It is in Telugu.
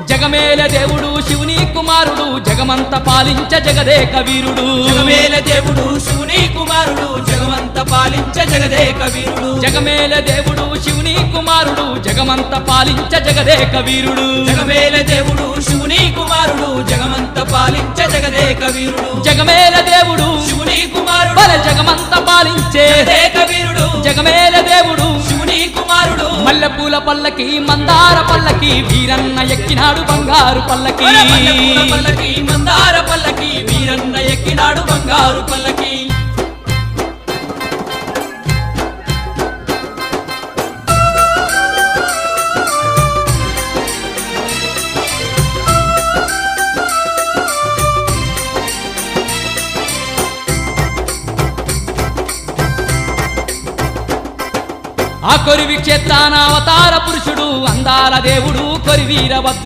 జగమేల దేవుడు శివుని కుమారుడు జగమంత పాలించ జగదేక వీరుడు జగమేల దేవుడు శివుని కుమారుడు జగమంత పాలించ జగదేక వీరుడు జగమేల దేవుడు శివుని కుమారుడు జగమంత పాలించ జగదేక వీరుడు జగమేల దేవుడు శివుని కుమారుడు జగమంత పాలించ జగదేక వీరుడు జగమేల దేవుడు శివుని కుమారుడు బల జగమంత పాలించే జగదేక వీరుడు జగమేల దేవుడు శివుని కుమారుడు మల్లెపూల పల్లకి మందార పల్లకి వీరన్న ఎక్కినాడు బంగారు పల్లకి మల్లెపూల పల్లకి మందార పల్లకి వీరన్న ఎక్కినాడు బంగారు పల్లకి ఆ కొరివి క్షేత్రాన అవతార పురుషుడు అందాల దేవుడు కొరివీరవద్దు